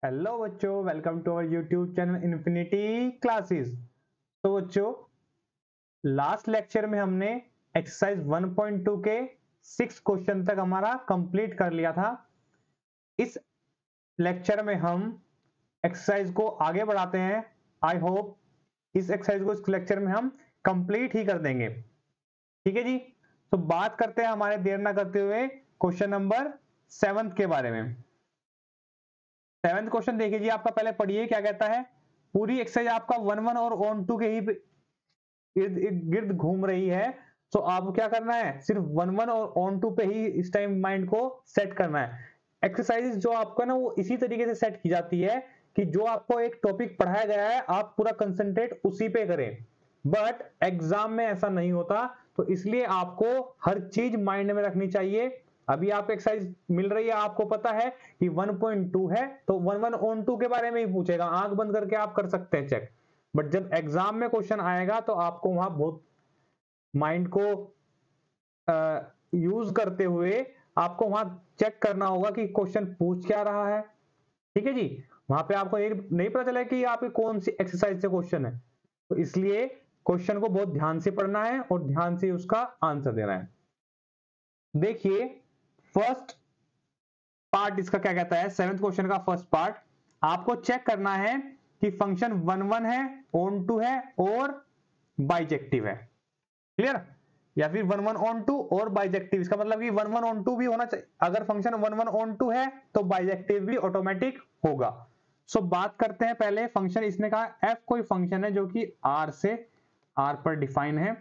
Hello बच्चों, welcome to our YouTube channel infinity classes. तो बच्चों, लास्ट लेक्चर में हमने एक्सरसाइज 1.2 के 6 क्वेश्चन तक हमारा कंप्लीट कर लिया था। इस लेक्चर में हम एक्सरसाइज को आगे बढ़ाते हैं। आई होप इस एक्सरसाइज को इस लेक्चर में हम कंप्लीट ही कर देंगे। ठीक है जी। तो बात करते हैं हमारे देर ना करते हुए क्वेश्चन नंबर 7 के बारे में। 7th क्वेश्चन देखिए जी, आपका पहले पढ़िए क्या कहता है। पूरी एक्सरसाइज आपका 1-1 और ऑन 2 के ही इर्द गिर्द घूम रही है। तो आपको क्या करना है, सिर्फ 1-1 और ऑन 2 पे ही इस टाइम माइंड को सेट करना है। एक्सरसाइज जो आपका ना वो इसी तरीके से सेट की जाती है कि जो आपको एक टॉपिक पढ़ाया गया है आप पूरा कंसंट्रेट उसी पे करें। बट एग्जाम में ऐसा नहीं होता, तो इसलिए आपको हर चीज माइंड में रखनी चाहिए। अभी आप एक्सरसाइज मिल रही है, आपको पता है कि 1.2 है, तो 1-1 ऑन 2 के बारे में ही पूछेगा। आंख बंद करके आप कर सकते हैं चेक। बट जब एग्जाम में क्वेश्चन आएगा तो आपको वहां बहुत माइंड को यूज करते हुए आपको वहां चेक करना होगा कि क्वेश्चन पूछ क्या रहा है। ठीक है जी। वहां पे आपको नहीं पता चला कि आपकी कौन सी एक्सरसाइज से क्वेश्चन है, तो इसलिए क्वेश्चन को बहुत ध्यान से पढ़ना है और ध्यान से उसका आंसर देना है। देखिए, फर्स्ट पार्ट इसका क्या कहता है। 7th क्वेश्चन का फर्स्ट पार्ट आपको चेक करना है कि फंक्शन 1-1 है, ऑन 2 है और बाइजेक्टिव है। क्लियर? या फिर 1-1 ऑन 2 और बाइजेक्टिव, इसका मतलब कि 1-1 ऑन 2 भी होना चाहिए। अगर फंक्शन 1-1 ऑन 2 है तो बाइजेक्टिव भी ऑटोमेटिक होगा। सो बात करते हैं पहले फंक्शन। इसने कहा f कोई फंक्शन है जो कि r से r पर डिफाइन है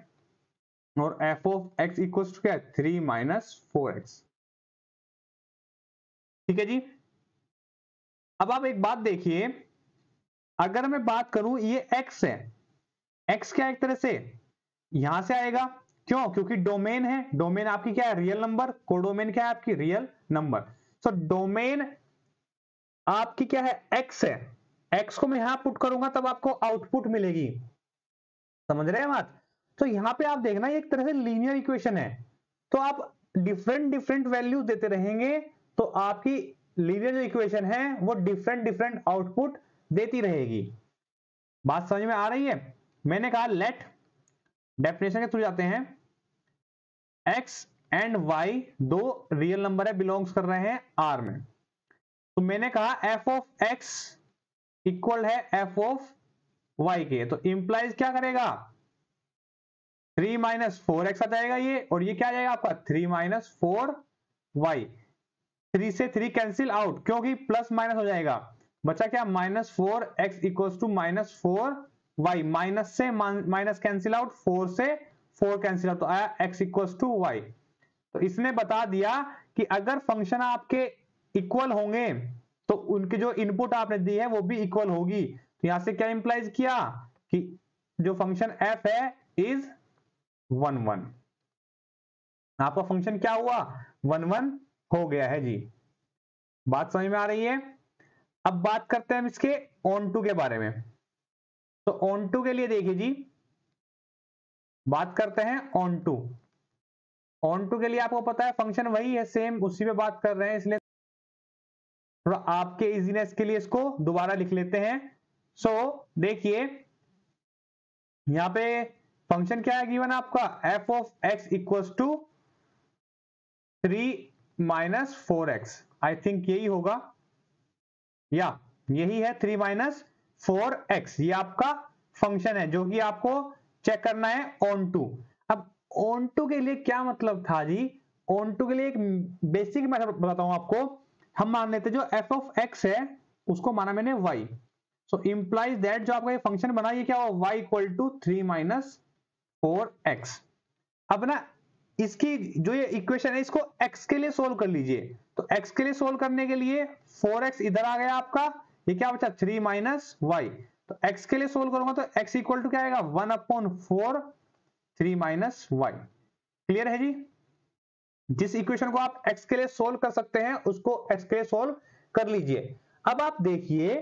और f of x equals to क्या है, 3-4x। ठीक है जी। अब आप एक बात देखिए, अगर मैं बात करूं ये x है, x क्या एक तरह से यहां से आएगा। क्यों? क्योंकि डोमेन है। डोमेन आपकी क्या है, रियल नंबर। कोडोमेन क्या है आपकी, रियल नंबर। सो डोमेन आपकी क्या है, x है। x को मैं यहां पुट करूंगा तब आपको आउटपुट मिलेगी। समझ रहे हैं बात? तो यहां पे आप देखना ये एक तरह से लीनियर इक्वेशन है, तो आप डिफरेंट डिफरेंट वैल्यू देते रहेंगे तो आपकी लीनियर जो इक्वेशन है वो डिफरेंट डिफरेंट आउटपुट देती रहेगी। बात समझ में आ रही है? मैंने कहा लेट, डेफिनेशन के थ्रू जाते हैं। x एंड y दो रियल नंबर है, बिलोंग्स कर रहे हैं R में। तो मैंने कहा f ऑफ x इक्वल है f ऑफ y के, तो इंप्लाइज क्या करेगा, 3-4x आ जाएगा ये, और ये क्या आ जाएगा आपका 3-4y। 3 से 3 कैंसिल आउट क्योंकि प्लस माइनस हो जाएगा, बचा क्या, -4x equals to -4y। Minus से माइनस कैंसिल आउट, 4 से 4 कैंसिल आउट, तो आया x इक्वल्स टू y। तो इसने बता दिया कि अगर फंक्शन आपके इक्वल होंगे तो उनकी जो इनपुट आपने दी है वो भी इक्वल होगी। तो यहां से क्या इंप्लाइज किया कि जो फंक्शन f है इज 1-1। आपका फंक्शन क्या हुआ, 1-1 हो गया है जी। बात समझ में आ रही है? अब बात करते हैं इसके ऑन टू के बारे में। तो ऑन टू के लिए देखिए जी, बात करते हैं ऑन टू। ऑन टू के लिए आपको पता है फंक्शन वही है, सेम उसी पे बात कर रहे हैं, इसलिए थोड़ा आपके इजीनेस के लिए इसको दोबारा लिख लेते हैं। सो देखिए, यहां पे फंक्शन क्या है गिवन आपका, f of x equals to 3-4x। I think यही होगा, या यही है 3-4x। ये आपका फंक्शन है जो कि आपको चेक करना है ऑन टू। अब ऑन टू के लिए क्या मतलब था जी, ऑन टू के लिए एक बेसिक मेथड बताता हूं आपको। हम मान लेते जो f ऑफ x है उसको माना मैंने y। सो इंप्लाइज दैट जो आपका ये फंक्शन बना ये क्या हो, y इक्वल टू 3-4x। अब ना इसकी जो ये इक्वेशन है इसको x के लिए सोल्व कर लीजिए। तो x के लिए सोल्व करने के लिए 4x इधर आ गया आपका, ये क्या बचा 3-y। तो x के लिए सोल्व करूंगा तो x इक्वल टू क्या आएगा, 1/4 3-y। क्लियर है जी? जिस इक्वेशन को आप x के लिए सोल्व कर सकते हैं उसको x के लिए सोल्व कर लीजिए। अब आप देखिए,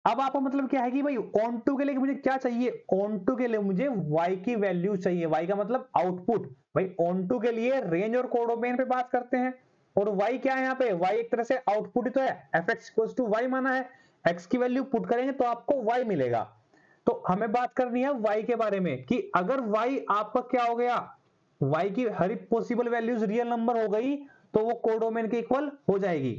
अब आपको मतलब क्या है कि भाई ऑन टू के लिए मुझे क्या चाहिए, ऑन टू के लिए मुझे y की वैल्यू चाहिए। y का मतलब आउटपुट। भाई ऑन टू के लिए रेंज और कोडोमेन पे बात करते हैं, और y क्या है यहाँ पे, y एक तरह से आउटपुट ही तो है, fx इक्वल्स टू y माना है, x की वैल्यू पुट करेंगे तो आपको y मिलेगा। तो हमें बात करनी है y के बारे में कि अगर y आपका क्या हो गया, y की हर एक पॉसिबल वैल्यूज रियल नंबर हो गई तो वो कोडोमेन के इक्वल हो जाएगी।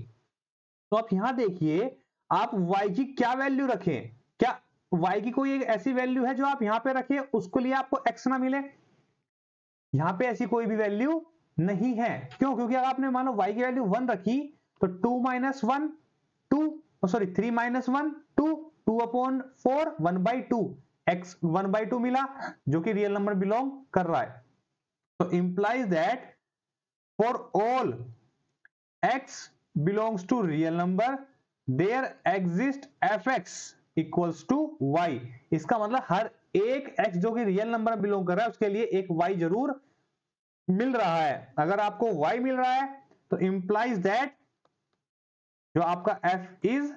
तो आप यहां देखिए आप y की क्या वैल्यू रखें, क्या y की कोई एक ऐसी वैल्यू है जो आप यहां पे रखें उसको लिए आपको x ना मिले, यहां पे ऐसी कोई भी वैल्यू नहीं है। क्यों? क्योंकि अगर आपने मानो y की वैल्यू 1 रखी तो 2 minus 1 2, sorry 3 minus 1 2, 2 upon 4 1/2, x 1/2 मिला जो कि रियल नंबर बिलोंग कर रहा है। तो implies that for all x belongs to real number there exist fx equals to y। इसका मतलब हर एक x जो कि रियल नंबर में बिलोंग कर रहा है उसके लिए एक y जरूर मिल रहा है। अगर आपको y मिल रहा है तो इंप्लाइज दैट जो आपका f इज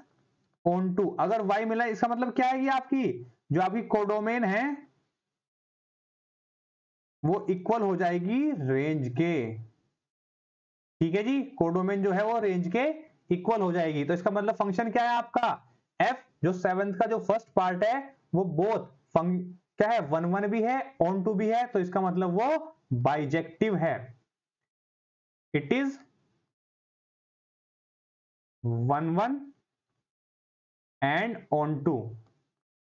ऑन टू, अगर y मिला इसका मतलब क्या है कि आपकी जो आपकी कोडोमेन है वो इक्वल हो जाएगी रेंज के। ठीक है जी, कोडोमेन जो है वो रेंज के इक्वल हो जाएगी। तो इसका मतलब फंक्शन क्या है आपका f जो 7th का जो फर्स्ट पार्ट है वो बोथ क्या है 1 1 भी है ऑन टू भी है, तो इसका मतलब वो बाइजेक्टिव है, it is 1 1 and onto.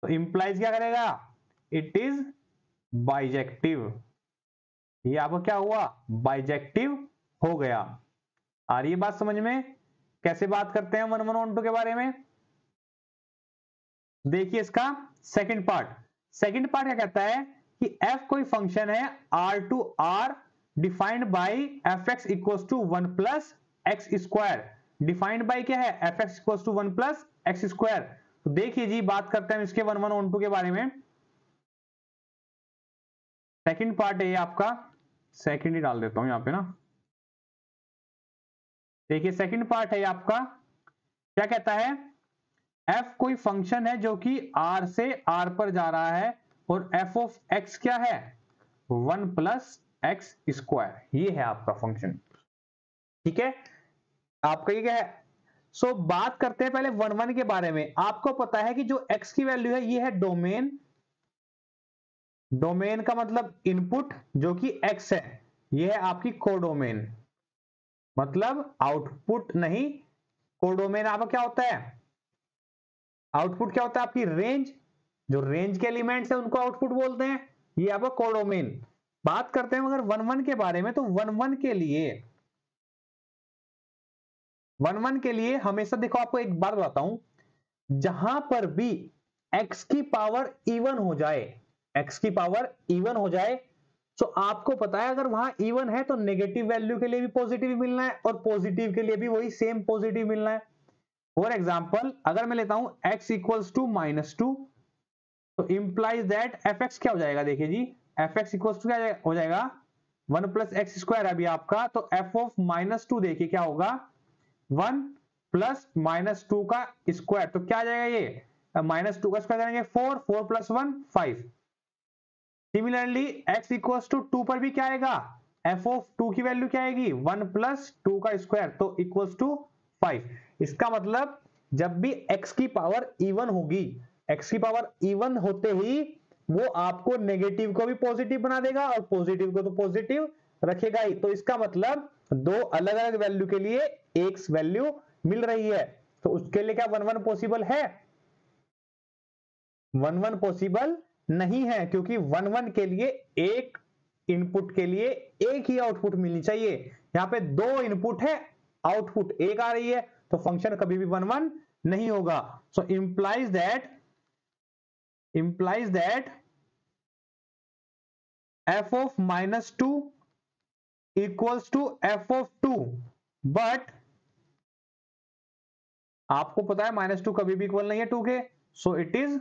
तो इंप्लाइज क्या करेगा, इट इज बाइजेक्टिव। ये आपको क्या हुआ, बाइजेक्टिव हो गया। आ रही है बात समझ में, कैसे बात करते हैं 1 1 ऑन टू के बारे में। देखिए इसका सेकंड पार्ट, सेकंड पार्ट क्या कहता है कि f कोई फंक्शन है r to r defined by fx equals to 1 plus x square. Defined by क्या है, fx equals to 1 plus x square. तो देखिए जी बात करते हैं इसके 1 1 ऑन टू के बारे में। सेकंड पार्ट है ये आपका, सेकंड ही डाल देता हूं यहां पे ना। देखिए सेकंड पार्ट है आपका, क्या कहता है f कोई फंक्शन है जो कि r से r पर जा रहा है और f ऑफ x क्या है 1 प्लस एक्स स्क्वायर, ये है आपका फंक्शन। ठीक है, आपका ये क्या है। सो बात करते हैं पहले 1 1 के बारे में। आपको पता है कि जो x की वैल्यू है ये है डोमेन, डोमेन का मतलब इनपुट जो कि x है, ये है आपकी कोडोमेन, मतलब आउटपुट नहीं। कोडोमेन आपका क्या होता है, आउटपुट क्या होता है आपकी रेंज, जो रेंज के एलिमेंट्स है उनको आउटपुट बोलते हैं, ये आपका कोडोमेन। बात करते हैं अगर 1 1 के बारे में, तो 1 1 के लिए 1 1 के लिए हमेशा देखो आपको एक बात बताता हूं, जहां पर भी x की पावर इवन हो जाए, x की पावर इवन हो जाए, तो आपको पता है अगर वहां इवन है तो नेगेटिव वैल्यू के लिए भी पॉजिटिव मिलना है और पॉजिटिव के लिए भी वही सेम पॉजिटिव मिलना है। फॉर एग्जाम्पल अगर मैं लेता हूं x इक्वल्स टू -2, तो इंप्लाइज दैट fx क्या हो जाएगा, देखिए जी fx इक्वल्स टू क्या हो जाएगा 1 प्लस एक्स स्क्वायर अभी आपका, तो f ऑफ -2 देखिए क्या होगा 1 प्लस -2 का स्क्वायर, तो क्या आ जाएगा ये -2 का स्क्वायर करेंगे 4, 4 plus 1 5। Similarly x equals to 2 पर भी क्या आएगा, f ऑफ 2 की वैल्यू क्या आएगी 1 प्लस 2 का स्क्वायर, तो इक्वल्स टू 5। इसका मतलब जब भी x की पावर इवन होगी, x की पावर इवन होते ही वो आपको नेगेटिव को भी पॉजिटिव बना देगा और पॉजिटिव को तो पॉजिटिव रखेगा ही। तो इसका मतलब दो अलग अलग वैल्यू के लिए एक वैल्यू मिल रही है, तो उसके लिए क्या 1 1 पॉसिबल है, 1 1 पॉसिबल नहीं है, क्योंकि 1 1 के लिए एक इनपुट के लिए एक ही आउटपुट मिलनी चाहिए। यहां पे दो इनपुट है, आउटपुट एक आ रही है, तो फंक्शन कभी भी 1 1 नहीं होगा। So implies that f of -2 equals to f of 2, but आपको पता है -2 कभी भी इक्वल नहीं है 2 के, सो इट इज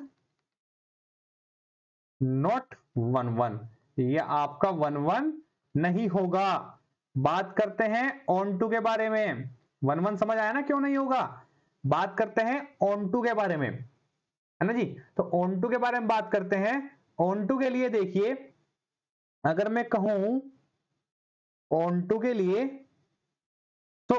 नॉट 1 1, ये आपका 1 1 नहीं होगा। बात करते हैं ऑन टू के बारे में, 1 1 समझ आया ना क्यों नहीं होगा। बात करते हैं ऑन टू के बारे में, है ना जी। तो ऑन टू के बारे में बात करते हैं। ऑन टू के लिए देखिए अगर मैं कहूं ऑन टू के लिए तो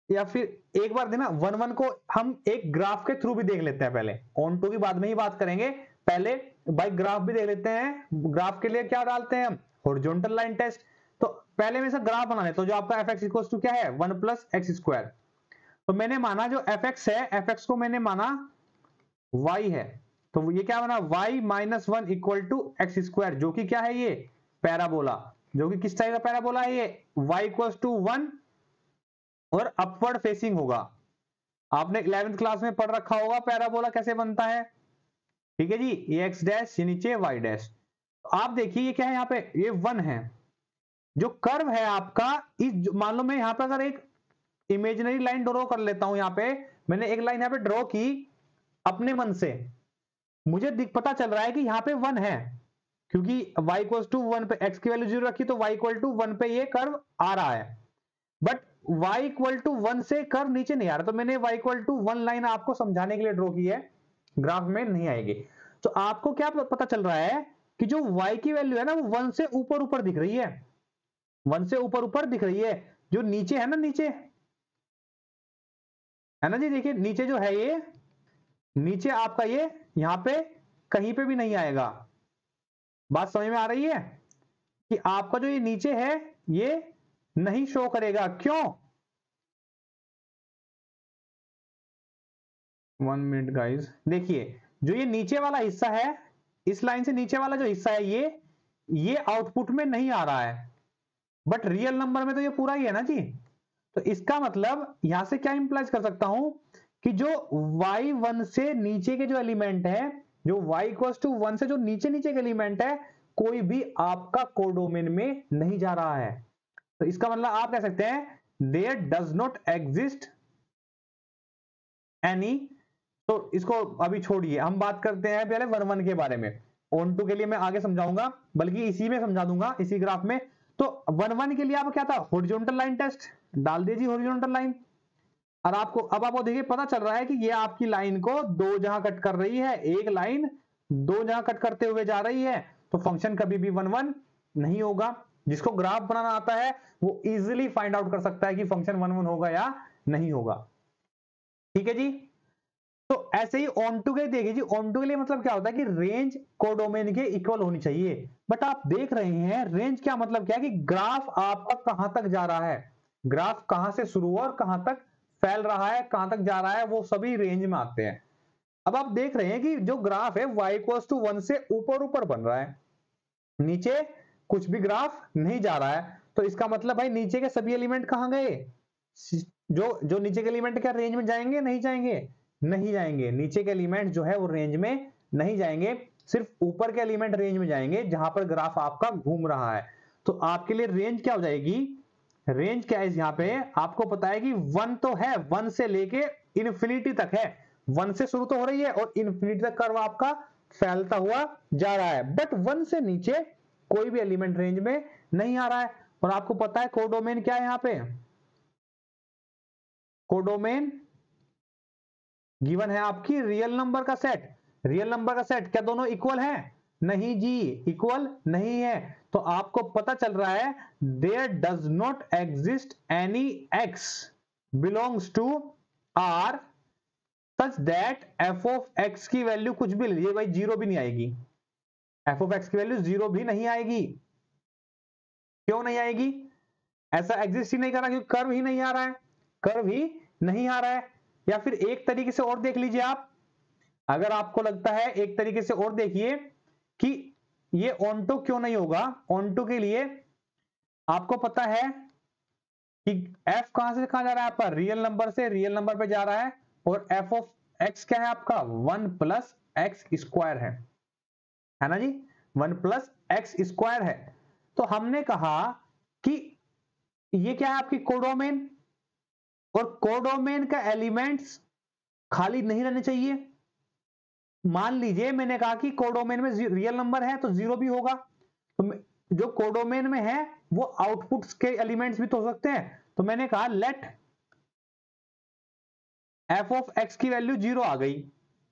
या फिर एक बार देना 1 1 को हम एक ग्राफ के थ्रू भी देख लेते हैं, पहले ऑन टू की बाद में ही बात करेंगे, पहले बाई ग्राफ भी देख लेते हैं। ग्राफ के लिए क्या डालते हैं हम, हॉरिजॉन्टल लाइन टेस्ट। तो पहले में से ग्राफ बना लेते, तो जो आपका एफ एक्स इक्वल टू क्या है 1 प्लस एक्स स्क्वायर। तो मैंने माना जो एफ एक्स है, एफ एक्स को मैंने माना y है, तो ये क्या बना y minus 1 equal to x square, जो कि क्या है ये पैराबोला, जो कि किस टाइप का पैराबोला है ये y इक्वल टू 1 और अपवर्ड फेसिंग होगा। आपने 11th क्लास में पढ़ रखा होगा पैराबोला कैसे बनता है, ठीक है जी, ये एक्स डैश ये नीचे y डैश। आप देखिए ये क्या है, यहाँ पे ये 1 है, जो कर्व है आपका इस, मान लो मैं यहाँ पे अगर एक इमेजिनरी लाइन ड्रॉ कर लेता हूं, यहाँ पे मैंने एक लाइन यहाँ पे ड्रॉ की अपने मन से, मुझे पता चल रहा है कि यहाँ पे 1 है, क्योंकि y इक्वल टू 1 पे x की वैल्यू 0 रखी, तो y इक्वल टू 1 पे ये कर्व आ रहा है। बट y इक्वल टू 1 से कर्व नीचे नहीं आ रहा, तो मैंने y इक्वल टू 1 लाइन आपको समझाने के लिए ड्रॉ की है, ग्राफ में नहीं आएगी। तो आपको क्या पता चल रहा है कि जो y की वैल्यू है ना वो 1 से ऊपर ऊपर दिख रही है, 1 से ऊपर ऊपर दिख रही है, जो नीचे है ना, नीचे है ना जी, देखिए नीचे जो है ये, नीचे आपका ये यहां पे कहीं पे भी नहीं आएगा। बात समझ में आ रही है कि आपका जो ये नीचे है ये नहीं शो करेगा, क्यों? 1 मिनट गाइस, देखिए जो ये नीचे वाला हिस्सा है, इस लाइन से नीचे वाला जो हिस्सा है ये आउटपुट में नहीं आ रहा है, बट रियल नंबर में तो ये पूरा ही है ना जी। तो इसका मतलब यहां से क्या इंप्लाइज कर सकता हूं कि जो y1 से नीचे के जो एलिमेंट है, जो y इक्वल्स टू 1 से जो नीचे नीचे के एलिमेंट है, कोई भी आपका कोडोमेन में नहीं जा रहा है। तो इसका मतलब आप कह सकते हैं there does not exist any. तो इसको अभी छोड़िए, हम बात करते हैं पहले 1 1 के बारे में। ऑन टू के लिए मैं आगे समझाऊंगा, बल्कि इसी में समझा दूंगा, इसी ग्राफ में। तो 1 1 के लिए आप क्या था, हॉरिजॉन्टल लाइन टेस्ट डाल दीजिए, हॉरिजॉन्टल लाइन। और आपको अब आपको देखिए पता चल रहा है कि ये आपकी लाइन को दो जहां कट कर रही है, एक लाइन दो जहां कट करते हुए जा रही है, तो फंक्शन कभी भी 1 1 नहीं होगा। जिसको ग्राफ बनाना आता है वो इजीली फाइंड आउट कर सकता है कि फंक्शन 1 1 होगा या नहीं होगा, ठीक है जी। तो ऐसे ही ऑन टू के देखिए जी, ऑन टू के लिए मतलब क्या होता है कि रेंज कोडोमेन के इक्वल होनी चाहिए। बट आप देख रहे हैं रेंज क्या मतलब क्या है कि ग्राफ आपका कहां तक जा रहा है, ग्राफ कहां से शुरू हुआ और कहां तक फैल रहा है, कहां तक जा रहा है, वो सभी रेंज में आते हैं। अब आप देख रहे हैं कि जो ग्राफ है y इक्वल्स टू 1 से ऊपर ऊपर बन रहा है, नीचे कुछ भी ग्राफ नहीं जा रहा है। तो इसका मतलब भाई नीचे के सभी एलिमेंट कहां गए, जो जो नीचे के एलिमेंट क्या रेंज में जाएंगे, नहीं जाएंगे, नहीं जाएंगे। नीचे के एलिमेंट जो है वो रेंज में नहीं जाएंगे, सिर्फ ऊपर के एलिमेंट रेंज में जाएंगे जहां पर ग्राफ आपका घूम रहा है। तो आपके लिए रेंज क्या हो जाएगी, रेंज क्या है यहाँ पे, आपको पता है कि 1 तो है, 1 से लेके इन्फिनिटी तक है, 1 से शुरू तो हो रही है और इन्फिनिटी तक कर्व आपका फैलता हुआ जा रहा है। बट 1 से नीचे कोई भी एलिमेंट रेंज में नहीं आ रहा है। और आपको पता है कोडोमेन क्या है, यहाँ पे कोडोमेन गिवन है आपकी रियल नंबर का सेट। रियल नंबर का सेट क्या दोनों इक्वल है, नहीं जी, इक्वल नहीं है। तो आपको पता चल रहा है there does not exist any x belongs to R such that f of x की वैल्यू कुछ भी लीजिए भाई, जीरो भी नहीं आएगी, f ऑफ x की वैल्यू जीरो भी नहीं आएगी। क्यों नहीं आएगी, ऐसा एग्जिस्ट ही नहीं कर रहा, क्योंकि कर्व ही नहीं आ रहा है, कर्व ही नहीं आ रहा है। या फिर एक तरीके से और देख लीजिए आप, अगर आपको लगता है एक तरीके से और देखिए कि ये ऑन्टो क्यों नहीं होगा। ऑन्टो के लिए आपको पता है कि f कहां से कहां जा रहा है, आपका रियल नंबर से रियल नंबर पे जा रहा है, और f ऑफ x क्या है आपका 1 प्लस एक्स स्क्वायर है ना जी, 1 प्लस एक्स स्क्वायर है। तो हमने कहा कि ये क्या है आपकी कोडोमेन, और कोडोमेन का एलिमेंट्स खाली नहीं रहने चाहिए। मान लीजिए मैंने कहा कि कोडोमेन में रियल नंबर है तो जीरो भी होगा, तो जो कोडोमेन में है वो आउटपुट्स के एलिमेंट्स भी तो हो सकते हैं। तो मैंने कहा लेट f ऑफ x की वैल्यू जीरो आ गई,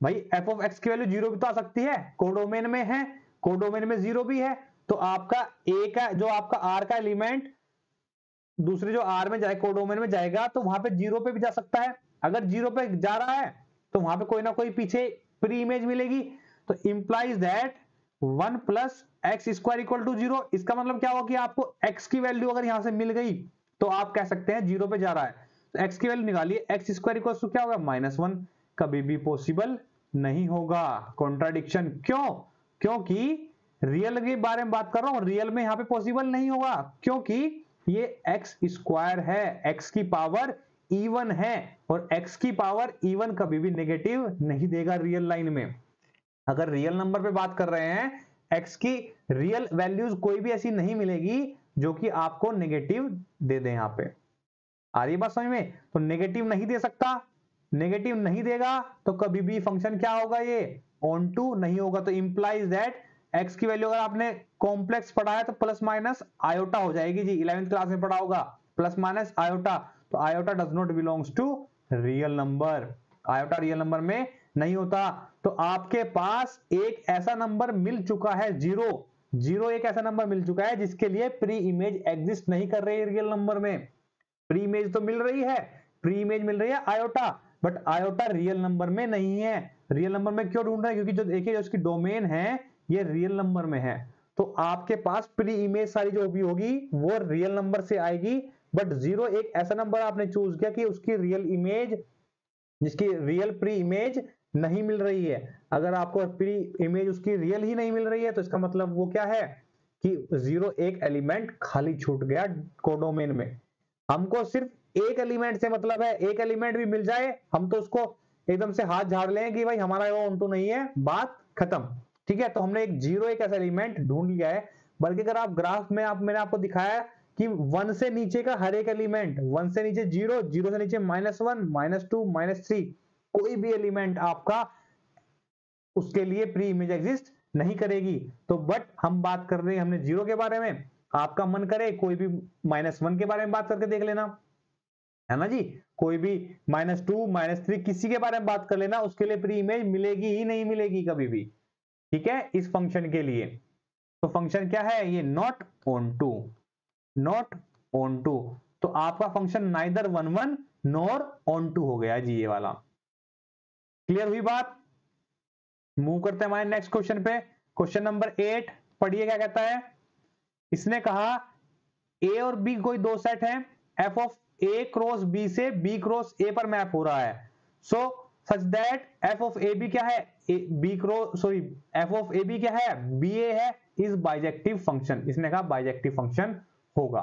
भाई f ऑफ x की वैल्यू जीरो भी तो आ सकती है, कोडोमेन में है, कोडोमेन में जीरो भी है, तो आपका ए का जो आपका आर का एलिमेंट दूसरे जो आर में जाए कोडोमेन में जाएगा तो वहां पे जीरो पे भी जा सकता है। अगर जीरो पे जा रहा है तो वहां पे कोई ना कोई पीछे प्री इमेज मिलेगी। तो implies that 1 plus x square equal to zero. इसका मतलब क्या हुआ कि आपको एक्स की वैल्यू अगर यहां से मिल गई तो आप कह सकते हैं जीरो पे जा रहा है। तो एक्स की वैल्यू निकालिए, एक्स स्क्वायर इक्वल टू क्या होगा -1। कभी भी पॉसिबल नहीं होगा, कॉन्ट्राडिक्शन। क्यों? क्योंकि रियल के बारे में बात कर रहा हूं, रियल में यहां पे पॉसिबल नहीं होगा क्योंकि ये एक्स स्क्वायर है, एक्स की पावर इवन है और एक्स की पावर इवन कभी भी नेगेटिव नहीं देगा रियल लाइन में। अगर रियल नंबर पे बात कर रहे हैं, एक्स की रियल वैल्यूज कोई भी ऐसी नहीं मिलेगी जो कि आपको नेगेटिव दे दे। यहां पे आ रही बात समझ में? तो नेगेटिव नहीं दे सकता, नेगेटिव नहीं देगा तो कभी भी फंक्शन क्या होगा, ये ऑन टू नहीं होगा। तो इंप्लाइज दैट एक्स की वैल्यू अगर आपने कॉम्प्लेक्स पढ़ा है तो प्लस माइनस आयोटा हो जाएगी जी, 11th क्लास में पढ़ा होगा, प्लस माइनस आयोटा। तो iota does not belongs to real number, iota real number में नहीं होता। तो आपके पास एक ऐसा नंबर मिल चुका है जीरो, जीरो एक ऐसा नंबर मिल चुका है जिसके लिए प्री इमेज एग्जिस्ट नहीं कर रही है रियल नंबर में। प्री इमेज तो मिल रही है, प्री इमेज मिल रही है iota, but iota real number में नहीं है। रियल नंबर में क्यों ढूंढ रहे हैं? क्योंकि जो देखिए उसकी डोमेन है ये रियल नंबर में है। तो आपके पास प्री इमेज सारी जो भी होगी वो रियल नंबर से आएगी, बट जीरो एक ऐसा नंबर आपने चूज किया कि उसकी रियल इमेज, जिसकी रियल प्री इमेज नहीं मिल रही है। अगर आपको प्री इमेज उसकी रियल ही नहीं मिल रही है तो इसका मतलब वो क्या है कि जीरो एक एलिमेंट खाली छूट गया कोडोमेन में। हमको सिर्फ एक एलिमेंट से मतलब है, एक एलिमेंट भी मिल जाए हम तो उसको एकदम से हाथ झाड़ लें कि भाई हमारा वो ऑन टू नहीं है, बात खत्म। ठीक है, तो हमने एक जीरो एक ऐसा एलिमेंट ढूंढ लिया है। बल्कि अगर आप ग्राफ में मैंने आपको दिखाया कि 1 से नीचे का हर एक एलिमेंट, 1 से नीचे जीरो, जीरो से नीचे -1 -2 -3, कोई भी एलिमेंट आपका उसके लिए प्री इमेज एग्जिस्ट नहीं करेगी। तो बट हम बात कर रहे हैं हमने जीरो के बारे में, आपका मन करे कोई भी -1 के बारे में बात करके देख लेना, है ना जी। कोई भी -2 -3 किसी के बारे में बात कर लेना, उसके लिए प्री इमेज मिलेगी ही नहीं मिलेगी कभी भी। ठीक है, इस फंक्शन के लिए तो फंक्शन क्या है ये, not onto, not onto. तो आपका function neither 1 nor onto हो गया जी, ये वाला। क्लियर हुई बात? मूव करते हैं हमारे नेक्स्ट क्वेश्चन पे। क्वेश्चन नंबर 8 पढ़िए क्या कहता है। इसने कहा ए और बी कोई दो सेट है, f of a cross b से बी क्रॉस ए पर मैप हो रहा है। So such that f of a b क्या है, b cross sorry f of a b क्या है, बी ए है, इज बाइजेक्टिव फंक्शन। इसने कहा बाइजेक्टिव फंक्शन होगा।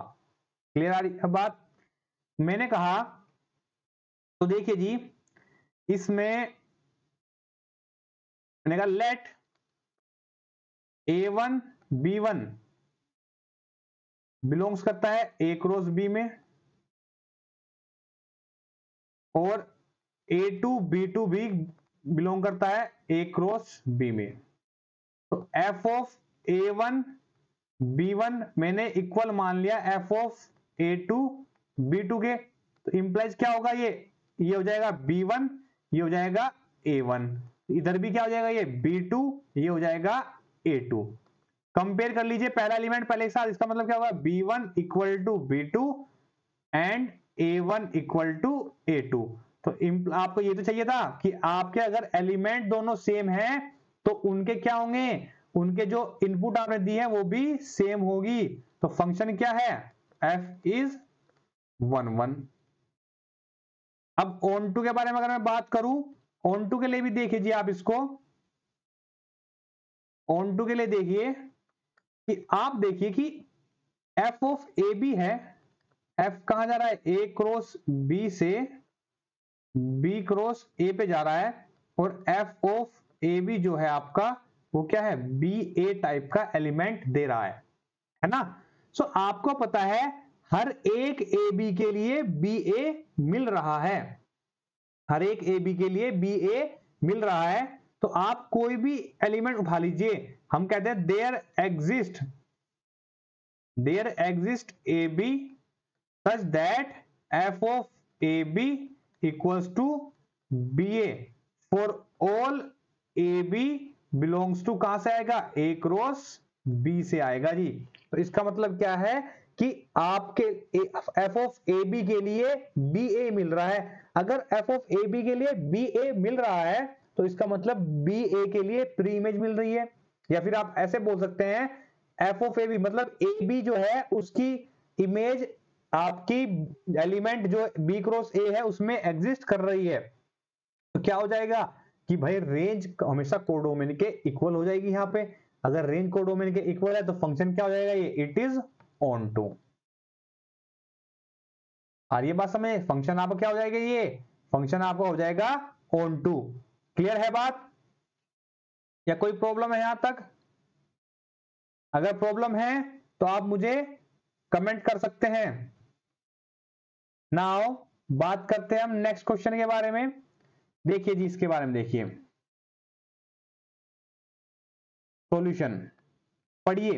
क्लियर आ रही है बात? मैंने कहा तो देखिए जी, इसमें मैंने कहा लेट A1 B1 बिलोंग्स करता है ए क्रॉस बी में और A2 B2 भी बिलोंग करता है ए क्रॉस बी में। तो एफ ऑफ A1 B1 मैंने इक्वल मान लिया एफ ऑफ A2 B2 के। तो इंप्लाइज क्या होगा, ये हो जाएगा B1, ये हो जाएगा A1, इधर भी क्या हो जाएगा ये B2, ये हो जाएगा A2। कंपेयर कर लीजिए पहला एलिमेंट पहले के साथ, इसका मतलब क्या होगा B1 equal to B2 and A1 equal to A2। तो आपको ये तो चाहिए था कि आपके अगर एलिमेंट दोनों सेम हैं तो उनके क्या होंगे, उनके जो इनपुट आपने दी है वो भी सेम होगी। तो फंक्शन क्या है, f इज 1 1। अब ऑन टू के बारे में अगर मैं बात करूं, ऑन टू के लिए भी देखिए जी, आप इसको ऑन टू के लिए देखिए कि आप देखिए कि एफ ऑफ ए बी है, एफ कहां जा रहा है, ए क्रॉस बी से बी क्रॉस ए पे जा रहा है, और एफ ऑफ ए बी जो है आपका वो क्या है, बी ए टाइप का एलिमेंट दे रहा है ना। सो आपको पता है हर एक ए बी के लिए बी ए मिल रहा है, हर एक ए बी के लिए बी ए मिल रहा है। तो आप कोई भी एलिमेंट उठा लीजिए, हम कहते हैं there exist a b such that f of ab equals to ba for all ab belongs to कहां से आएगा, a क्रॉस बी से आएगा जी। तो इसका मतलब क्या है कि आपके एफ ऑफ ए बी के लिए बी ए मिल रहा है। अगर एफ ऑफ ए बी के लिए बी ए मिल रहा है तो इसका मतलब बी ए के लिए प्री इमेज मिल रही है। या फिर आप ऐसे बोल सकते हैं एफ ऑफ ए बी मतलब ए बी जो है उसकी इमेज आपकी एलिमेंट जो बी क्रॉस ए है उसमें एग्जिस्ट कर रही है। तो क्या हो जाएगा कि भाई रेंज हमेशा कोडोमेन के इक्वल हो जाएगी। यहां पे अगर रेंज कोडोमेन के इक्वल है तो फंक्शन क्या हो जाएगा, ये इट इज ऑन टू। और ये बात समझे, फंक्शन आपका क्या हो जाएगा, ये फंक्शन आपका हो जाएगा ऑन टू। क्लियर है बात या कोई प्रॉब्लम है यहां तक? अगर प्रॉब्लम है तो आप मुझे कमेंट कर सकते हैं। नाउ बात करते हैं हम नेक्स्ट क्वेश्चन के बारे में। देखिए जी, इसके बारे में देखिए सॉल्यूशन पढ़िए।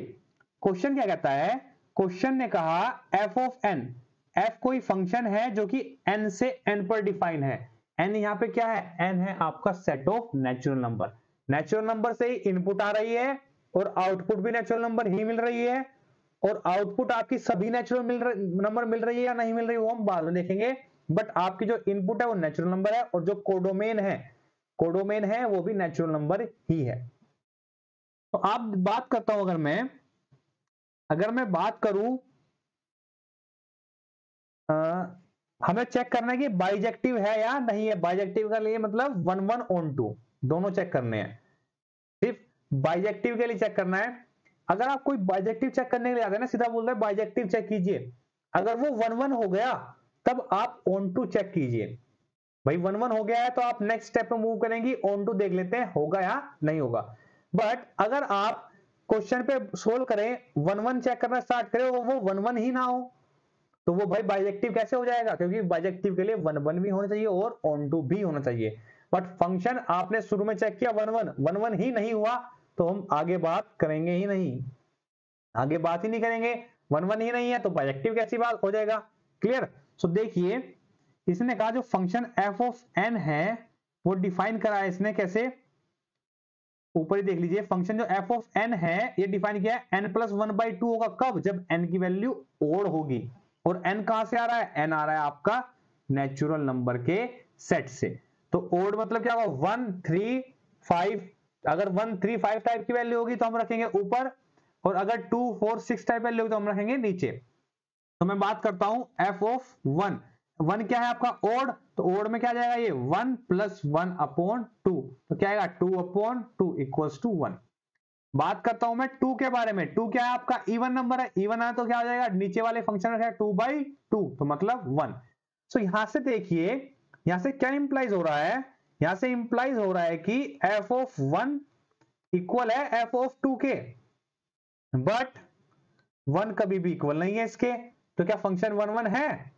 क्वेश्चन क्या कहता है, क्वेश्चन ने कहा एफ ऑफ एन, एफ कोई फंक्शन है जो कि एन से एन पर डिफाइन है। एन यहां पे क्या है, एन है आपका set of natural number. Natural number से ही इनपुट आ रही है और आउटपुट भी नेचुरल नंबर ही मिल रही है। और आउटपुट आपकी सभी नेचुरल नंबर मिल रही है या नहीं मिल रही, वो हम बाद में देखेंगे। बट आपकी जो इनपुट है वो नेचुरल नंबर है और जो कोडोमेन है वो भी नेचुरल नंबर ही है। तो आप बात करता हूं, अगर मैं बात करूं, हमें चेक करना है कि बाइजेक्टिव है या नहीं है। बाइजेक्टिव का लिए मतलब 1 1 ऑन 2 दोनों चेक करने हैं। सिर्फ बाइजेक्टिव के लिए चेक करना है। अगर आप कोई बाइजेक्टिव चेक करने के लिए आते हैं ना, सीधा बोल रहे हैं बाइजेक्टिव चेक कीजिए। अगर वो 1 1 हो गया तब आप ऑन 2 चेक कीजिए। भाई 1 1 हो गया है तो आप नेक्स्ट स्टेप में मूव करेंगे, ऑन 2 देख लेते हैं होगा या नहीं होगा। बट अगर आप क्वेश्चन पे सोल्व करें 1 1 चेक करना स्टार्ट करें वो 1 1 ही ना हो तो वो भाई बाइजेक्टिव कैसे हो जाएगा, क्योंकि बाइजेक्टिव के लिए 1 1 भी होना चाहिए और ऑन 2 भी होना चाहिए। बट फंक्शन आपने शुरू में चेक किया 1 1 ही नहीं हुआ तो हम आगे बात करेंगे ही नहीं, आगे बात ही नहीं करेंगे। 1 1 ही नहीं है तो बाइजेक्टिव कैसी बात हो जाएगा। क्लियर। सो देखिए इसने कहा जो फंक्शन एफ ऑफ एन है वो डिफाइन करा है इसने कैसे, ऊपर ही देख लीजिए। फंक्शन जो एफ ऑफ एन है ये डिफाइन किया है एन प्लस 1/2 होगा कब, जब एन की वैल्यू ओड होगी। और एन कहां से आ रहा है, एन आ रहा है आपका नेचुरल नंबर के सेट से। तो ओड मतलब क्या होगा 1 3 5। अगर 1 3 5 टाइप की वैल्यू होगी तो हम रखेंगे ऊपर, और अगर 2 4 6 टाइप वैल्यू होगी तो हम रखेंगे नीचे। तो मैं बात करता हूं एफ ऑफ 1, 1 क्या है आपका ओड, तो ओड में क्या जाएगा ये 1 प्लस 1 अपॉन 2, तो क्या आएगा 2 अपॉन 2 इक्वल्स टू 1। बात करता हूं मैं 2 के बारे में। 2 क्या है आपका इवन नंबर है, इवन है तो क्या हो जाएगा नीचे वाले फंक्शन में 2/2 तो मतलब 1। सो यहां से देखिए यहां से क्या इंप्लाइज हो रहा है, यहां से इंप्लाइज हो रहा है कि एफ ऑफ 1 इक्वल है एफ ऑफ 2 के, बट 1 कभी भी इक्वल नहीं है इसके। तो क्या फंक्शन 1 1 है,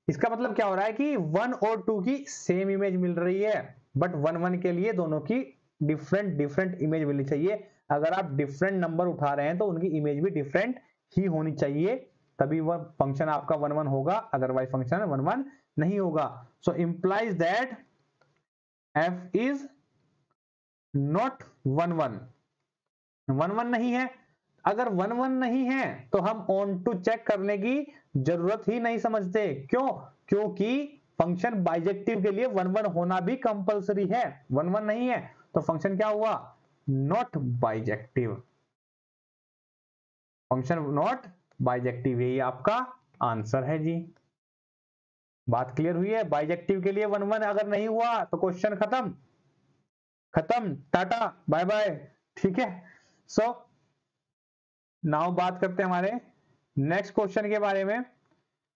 इसका मतलब क्या हो रहा है कि 1 और 2 की सेम इमेज मिल रही है, बट 1 1 के लिए दोनों की डिफरेंट इमेज मिलनी चाहिए। अगर आप डिफरेंट नंबर उठा रहे हैं तो उनकी इमेज भी डिफरेंट ही होनी चाहिए, तभी वह फंक्शन आपका 1 1 होगा, अदरवाइज फंक्शन 1 1 नहीं होगा। So implies that f is not 1 1, 1 1 नहीं है। अगर 1 1 नहीं है तो हम ऑन टू चेक करने की जरूरत ही नहीं समझते। क्यों, क्योंकि फंक्शन बाइजेक्टिव के लिए 1 1 होना भी कंपलसरी है। 1 1 नहीं है तो फंक्शन क्या हुआ, not bijective, function not bijective, यही आपका आंसर है जी। बात क्लियर हुई है, बाइजेक्टिव के लिए 1 1 अगर नहीं हुआ तो क्वेश्चन खत्म, टाटा बाय बाय। ठीक है। सो नाउ बात करते हैं हमारे नेक्स्ट क्वेश्चन के बारे में।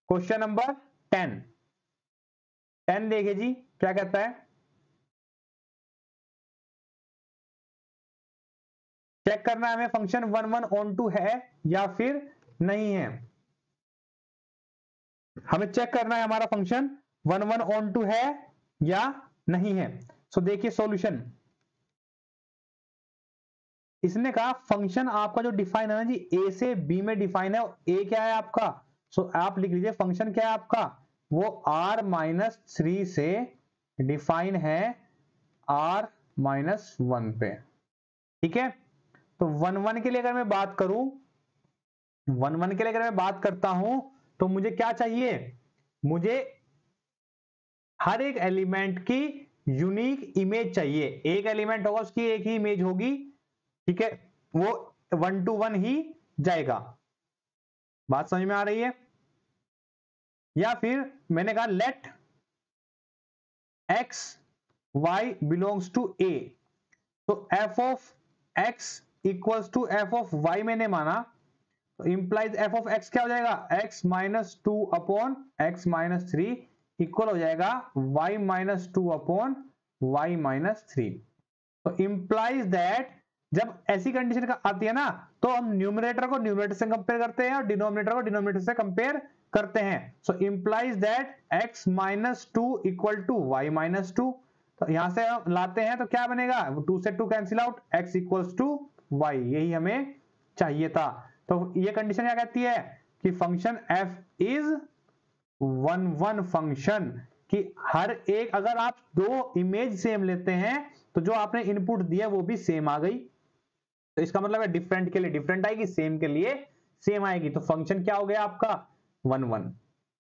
क्वेश्चन नंबर 10 देखिए जी क्या कहता है, चेक करना है हमें फंक्शन 1 1 ऑन टू है या फिर नहीं है। हमें चेक करना है हमारा फंक्शन 1 1 ऑन टू है या नहीं है। सो देखिए सॉल्यूशन, इसने कहा फंक्शन आपका जो डिफाइन है ना जी ए से बी में डिफाइन है। ए क्या है आपका, सो आप लिख लीजिए फंक्शन क्या है आपका, वो r-3 से डिफाइन है r-1 पे। ठीक है। तो 1 1 के लिए अगर मैं बात करूं, 1 1 के लिए अगर मैं बात करता हूं तो मुझे क्या चाहिए, मुझे हर एक एलिमेंट की यूनिक इमेज चाहिए। एक एलिमेंट होगा उसकी एक ही इमेज होगी, ठीक है, वो 1 to 1 ही जाएगा। बात समझ में आ रही है? या फिर मैंने कहा let x y belongs to a, तो f of x equals to f of y मैंने माना, तो इंप्लाइज f ऑफ x क्या हो जाएगा, x minus 2 upon x minus 3 equal हो जाएगा y minus 2 upon y minus 3। तो इंप्लाइज दैट जब ऐसी कंडीशन का आती है ना, तो हम न्यूमरेटर को न्यूमरेटर से कंपेयर करते हैं और डिनोमिनेटर को डिनोमिनेटर से कंपेयर करते हैं। So implies that x minus 2 equal to y minus 2, तो यहां से हम लाते हैं तो क्या बनेगा, 2 से 2 cancel out, x equals to y, यही हमें चाहिए था। तो ये कंडीशन क्या कहती है कि फंक्शन f इज 1 1 फंक्शन, कि हर एक, अगर आप दो इमेज सेम लेते हैं तो जो आपने इनपुट दिया वो भी सेम आ गई, तो इसका मतलब है डिफरेंट के लिए डिफरेंट आएगी, सेम के लिए सेम आएगी। तो फंक्शन क्या हो गया आपका 1 1।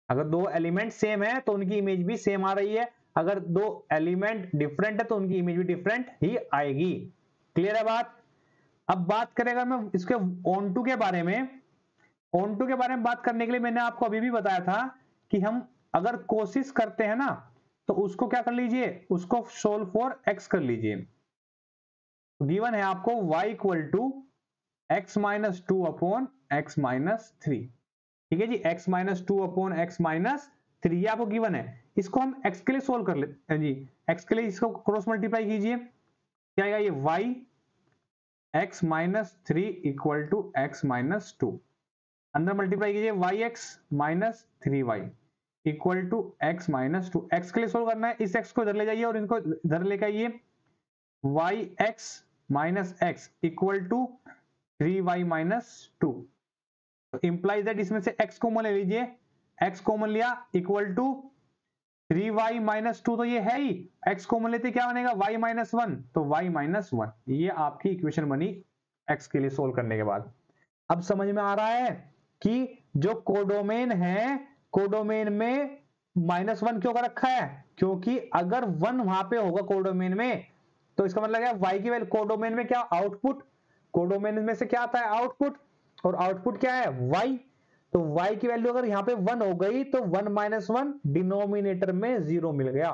अगर दो एलिमेंट सेम है तो उनकी इमेज भी सेम आ रही है, अगर दो एलिमेंट डिफरेंट है तो उनकी इमेज भी डिफरेंट ही आएगी। क्लियर है बात? अब बात करेगा मैं इसके ऑन टू के बारे में। ऑन टू के बारे में बात करने के लिए मैंने आपको अभी भी बताया था कि हम अगर कोशिश करते हैं ना तो उसको क्या कर लीजिए, उसको सोल्व फॉर x कर लीजिए। गिवन है आपको y equal to x minus 2 upon x minus 3, ठीक है जी, x minus 2 upon x minus 3 ये आपको गिवन है। इसको हम x के लिए सोल्व कर लेते हैं जी, x के लिए इसको क्रॉस मल्टीप्लाई कीजिए, क्या आएगा ये y x minus 3 equal to x minus 2, अंदर मल्टीप्लाई कीजिए yx minus 3y equal to x minus 2। x के लिए सोल्व करना है, इस x को इधर ले जाइए और इनको इधर लेकर आइए, yx minus x equal to 3y minus 2, implies that इसमें से x कॉमन ले लीजिए, x कॉमन लिया इक्वल टू 3y माइनस 2, तो ये है ही, x कॉमन लेते क्या बनेगा y माइनस 1, तो y माइनस 1, ये आपकी इक्वेशन बनी x के लिए सोल्व करने के बाद। अब समझ में आ रहा है कि जो कोडोमेन है, कोडोमेन में -1 क्यों कर रखा है, क्योंकि अगर 1 वहां पे होगा कोडोमेन में तो इसका मतलब है y की वैल्यू, कोडोमेन में क्या आउटपुट, कोडोमेन में से क्या आता है आउटपुट, और आउटपुट क्या है y, तो y की वैल्यू अगर यहां पे 1 हो गई तो 1 माइनस 1 डिनोमिनेटर में 0 मिल गया,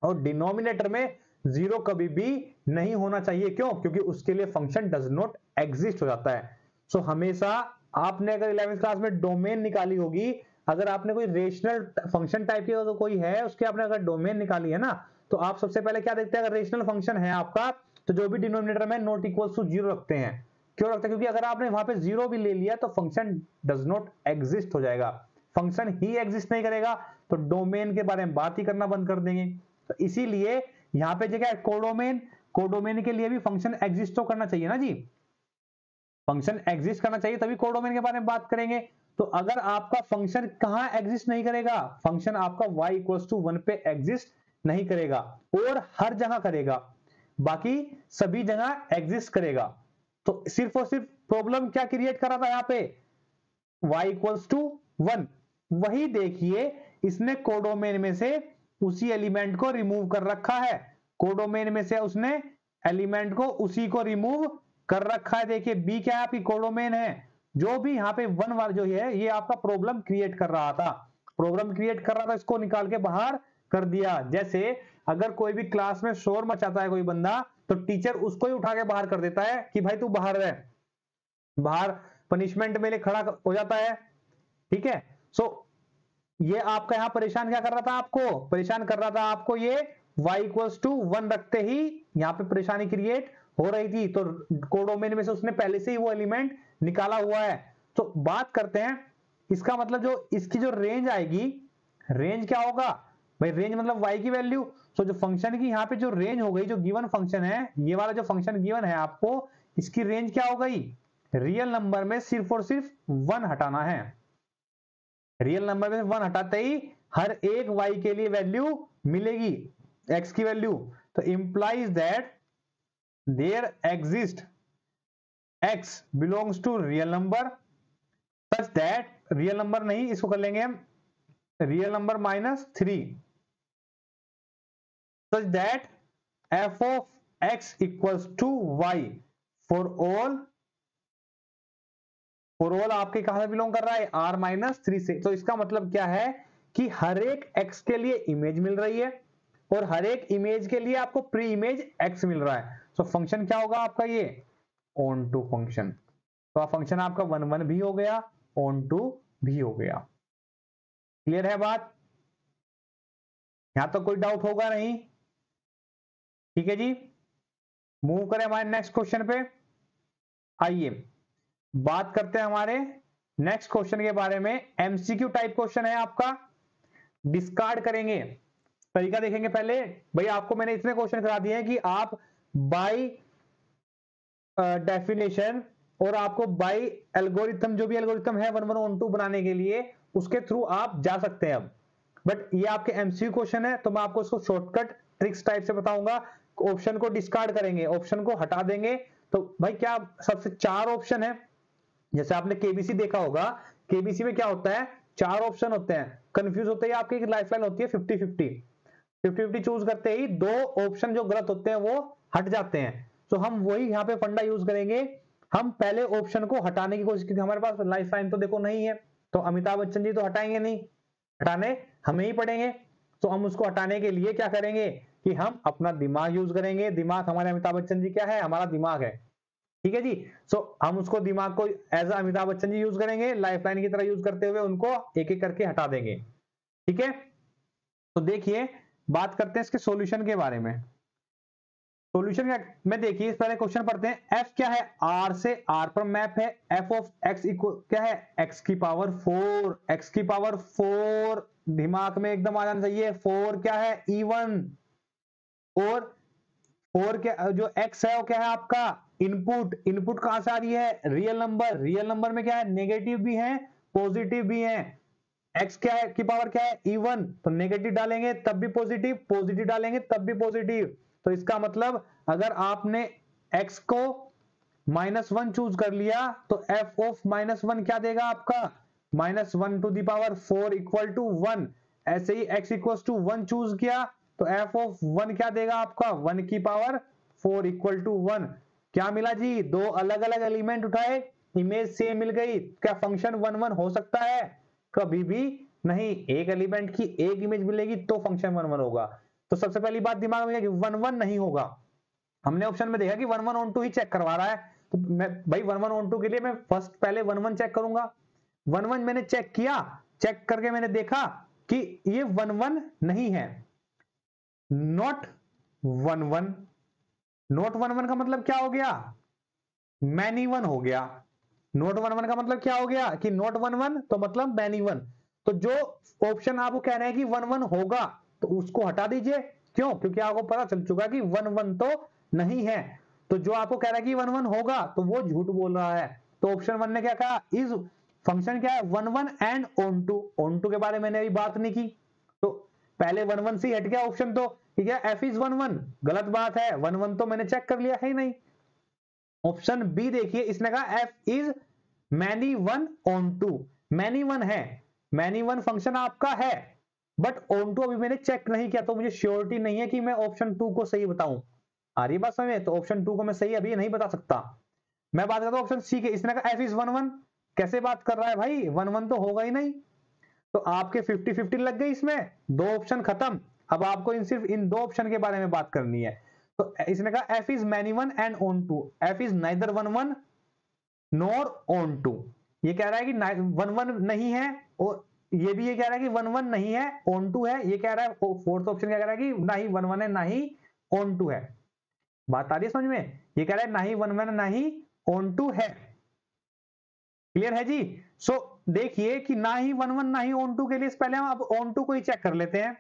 और डिनोमिनेटर में 0 कभी भी नहीं होना चाहिए, क्यों, क्योंकि उसके लिए फंक्शन डज नॉट एग्जिस्ट हो जाता है। सो हमेशा आपने अगर 11वीं क्लास में डोमेन निकाली होगी, अगर आपने कोई रेशनल फंक्शन टाइप की अगर कोई है उसके आपने अगर डोमेन निकाली है ना, तो आप सबसे पहले क्या देखते हैं, अगर रेशनल फंक्शन है आपका तो जो भी डिनोमिनेटर में नॉट इक्वल टू 0 रखते हैं। क्यों रखते हैं, क्योंकि अगर आपने वहां पे 0 भी ले लिया तो फंक्शन डज नॉट एग्जिस्ट हो जाएगा, फंक्शन ही एग्जिस्ट नहीं करेगा तो डोमेन के बारे में बात ही करना बंद कर देंगे। तो इसीलिए यहाँ पे जगह कोडोमेन, कोडोमेन के लिए भी फंक्शन एग्जिस्ट तो करना चाहिए ना जी, फंक्शन एग्जिस्ट करना चाहिए तभी कोडोमेन के बारे में बात करेंगे। तो अगर आपका फंक्शन कहां एग्जिस्ट नहीं करेगा, फंक्शन आपका y इक्वल्स टू 1 पे एग्जिस्ट नहीं करेगा, और हर जगह करेगा, बाकी सभी जगह एग्जिस्ट करेगा। तो सिर्फ और सिर्फ प्रॉब्लम क्या क्रिएट कर रहा था यहाँ पे, y इक्वल्स टू 1, वही देखिए इसने कोडोमेन में से उसी एलिमेंट को रिमूव कर रखा है, कोडोमेन में से उसने एलिमेंट को उसी को रिमूव कर रखा है। देखिए b क्या है आपकी कोडोमेन है, जो भी यहाँ पे 1 वाला जो है ये आपका प्रॉब्लम क्रिएट कर रहा था, प्रॉब्लम क्रिएट कर रहा था, इसको निकाल के बाहर कर दिया। जैसे अगर कोई भी क्लास में शोर मचाता है कोई बंदा, तो टीचर उसको ही उठा के बाहर कर देता है कि भाई तू बाहर रह, बाहर पनिशमेंट में लिए खड़ा हो जाता है, ठीक है। सो ये आपका यहां परेशान क्या कर रहा था, आपको परेशान कर रहा था, आपको ये y इक्वल्स टू 1 रखते ही यहाँ पे परेशानी क्रिएट हो रही थी, तो कोडोमेन में से उसने पहले से ही वो एलिमेंट निकाला हुआ है। तो बात करते हैं, इसका मतलब जो इसकी जो रेंज आएगी, रेंज क्या होगा भाई, रेंज मतलब y की वैल्यू। तो जो फंक्शन की यहाँ पे जो रेंज हो गई, जो गिवन फंक्शन है, ये वाला जो फंक्शन गिवन है आपको, इसकी रेंज क्या हो गई, रियल नंबर में सिर्फ और सिर्फ 1 हटाना है, रियल नंबर में 1 हटाते ही हर एक y के लिए वैल्यू मिलेगी, x की वैल्यू। तो implies that there exist x belongs to real number such that, real number नहीं, इसको कर लेंगे हम real number -3 such that f of x equals to y for all आपके कहां से बिलोंग कर रहा है r-3 से। तो इसका मतलब क्या है कि हर एक x के लिए इमेज मिल रही है और हर एक इमेज के लिए आपको प्री इमेज x मिल रहा है। तो फंक्शन क्या होगा आपका ये ऑन टू फंक्शन। तो फंक्शन आपका 1 1 भी हो गया, ऑन टू भी हो गया। क्लियर है बात? यहां तो कोई डाउट होगा नहीं? ठीक है जी, मूव करें हमारे नेक्स्ट क्वेश्चन पे। आइए बात करते हैं हमारे नेक्स्ट क्वेश्चन के बारे में। एमसीक्यू टाइप क्वेश्चन है आपका, डिस्कार्ड करेंगे। तरीका देखेंगे पहले। भाई आपको मैंने इतने क्वेश्चन करा दिए हैं कि आप बाय डेफिनेशन और आपको बाय एल्गोरिथम, जो भी एल्गोरिथम है 1 1 ऑन 2 बनाने के लिए, उसके थ्रू आप जा सकते हैं अब। बट ये आपके एमसीक्यू क्वेश्चन है तो मैं आपको इसको शॉर्टकट ट्रिक्स टाइप से बताऊंगा। ऑप्शन को डिस्कार्ड करेंगे, ऑप्शन को हटा देंगे। तो भाई क्या सबसे 4 ऑप्शन है, जैसे आपने केबीसी देखा होगा, केबीसी में क्या होता है 4 ऑप्शन होते हैं, कंफ्यूज होते हैं आपकी लाइफलाइन होती है 50-50 50-50 चूज करते ही 2 ऑप्शन जो गलत होते हैं वो हट जाते हैं। तो हम वही यहाँ पे फंडा यूज करेंगे, हम पहले ऑप्शन को हटाने की कोशिश, क्योंकि हमारे पास लाइफलाइन तो देखो नहीं है, तो अमिताभ बच्चन जी तो हटाएंगे नहीं, हटाने हमें ही पड़ेंगे। तो हम उसको हटाने के लिए क्या करेंगे कि हम अपना दिमाग यूज करेंगे। दिमाग हमारे अमिताभ बच्चन जी क्या है, हमारा दिमाग है। ठीक है जी। सो हम उसको दिमाग को एज अमिताभ बच्चन जी यूज करेंगे, लाइफलाइन की तरह यूज करते हुए उनको एक एक करके हटा देंगे। ठीक है, तो देखिए बात करते हैं इसके सॉल्यूशन के बारे में। सॉल्यूशन क्या में देखिए, पहले क्वेश्चन पढ़ते हैं। f क्या है, r से r पर मैप है। f ऑफ x इक्वल क्या है, x की पावर 4, x की पावर 4 दिमाग में एकदम आ जाना चाहिए। 4 क्या है, even, और 4 क्या जो x है वो क्या है आपका इनपुट। इनपुट कहां से आ रही है, रियल नंबर। रियल नंबर में क्या है, नेगेटिव भी है पॉजिटिव भी है। x क्या है की पावर क्या है, इवन, तो नेगेटिव डालेंगे तब भी पॉजिटिव, पॉजिटिव डालेंगे तब भी पॉजिटिव। तो इसका मतलब अगर आपने x को -1 चूज कर लिया तो f ऑफ -1 क्या देगा आपका, -1 to the power 4 equal to 1। ऐसे ही x इक्वल टू 1 चूज किया तो f ऑफ 1 क्या देगा आपका, 1 की पावर 4 इक्वल टू 1। क्या मिला जी, 2 अलग अलग एलिमेंट उठाए, इमेज सेम मिल गई। क्या फंक्शन 1 1 हो सकता है, कभी भी नहीं। एक एलिमेंट की एक इमेज मिलेगी तो फंक्शन 1 1 होगा। तो सबसे पहली बात दिमाग में 1 1 नहीं होगा। हमने ऑप्शन में देखा कि 1 1 ऑन 2 ही चेक करवा रहा है, तो मैं भाई 1 1 ऑन 2 के लिए मैं फर्स्ट पहले 1 1 चेक करूंगा। 1 1 मैंने चेक किया, चेक करके मैंने देखा कि ये 1 1 नहीं है, नॉट 1 1। नॉट 1 1 का मतलब क्या हो गया, मैनी 1 हो गया। नोट 1 1 का मतलब क्या हो गया कि नोट 1 1 तो मतलब मैनी 1। तो जो ऑप्शन आपको कह रहे हैं कि 1 1 होगा तो उसको हटा दीजिए। क्यों, क्योंकि आपको पता चल चुका कि 1 1 तो नहीं है। तो जो आपको कह रहा है कि 1 1 होगा तो वो झूठ बोल रहा है। तो ऑप्शन 1 ने क्या कहा, इज फंक्शन क्या है 1 1 and onto. Onto के बारे में मैंने अभी बात नहीं की, तो पहले 1 1 से ही हट गया ऑप्शन। तो ठीक है, एफ इज 1 1 गलत बात है, 1 1 तो मैंने चेक कर लिया है ही नहीं। ऑप्शन बी देखिए, इसने कहा f is many 1 on 2। Many 1 है, मैनी 1 फंक्शन आपका है, बट ऑन 2 अभी मैंने चेक नहीं किया, तो मुझे श्योरिटी नहीं है कि मैं ऑप्शन 2 को सही बताऊं। आ रही बात समझ? तो ऑप्शन 2 को मैं सही अभी नहीं बता सकता। मैं बात करता हूं ऑप्शन सी के, इसने कहा f इज 1 1। कैसे बात कर रहा है भाई, 1 1 तो होगा ही नहीं। तो आपके 50-50 लग गई इसमें, 2 ऑप्शन खत्म। अब आपको सिर्फ इन 2 ऑप्शन के बारे में बात करनी है। तो इसने कहा f is many 1 and on 2। f is neither 1 1 nor on 2। ये कह रहा है कि 1 1 नहीं है, और ये भी ये कह रहा है कि 1 1 नहीं है, ऑन 2 है। ये कह रहा है फोर्थ ऑप्शन क्या कह रहा है कि ना ही 1 1 है ना ही ऑन 2 है। बात आ रही है समझ में? ये कह रहा है ना ही 1 1 ना ही ऑन 2 है। क्लियर है जी? सो देखिए कि ना ही 1 1 ना ही ऑन 2 के लिए पहले हम अब ऑन 2 को ही चेक कर लेते हैं।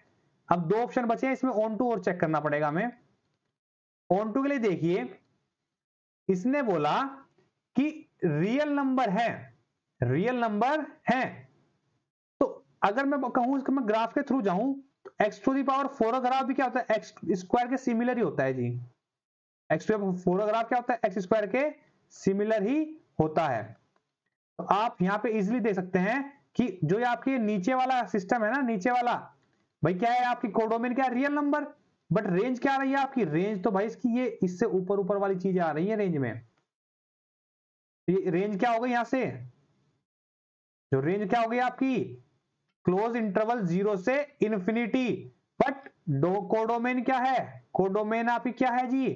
अब 2 ऑप्शन बचे हैं, इसमें ऑन 2 और चेक करना पड़ेगा हमें। ऑन 2 के लिए देखिए, इसने बोला कि रियल नंबर है, रियल नंबर है। तो अगर मैं कहूं इसको मैं ग्राफ के थ्रू जाऊं तो x to the power 4 graph भी क्या होता है, एक्स स्क्वायर के सिमिलर ही होता है जी। x to the power 4 graph क्या होता है, एक्स स्क्वायर के सिमिलर ही होता है। तो आप यहां पे इजिली देख सकते हैं कि जो ये आपके नीचे वाला सिस्टम है ना, नीचे वाला भाई क्या है आपकी कोडोमेन, क्या रियल नंबर, बट रेंज क्या आ रही है आपकी, रेंज तो भाई इसकी ये इससे ऊपर ऊपर वाली चीजें आ रही है रेंज में। ये रेंज क्या हो गई यहां से, जो रेंज क्या हो गई आपकी, क्लोज इंटरवल 0 से इंफिनिटी। बट दो कोडोमेन क्या है, कोडोमेन आपकी क्या है जी,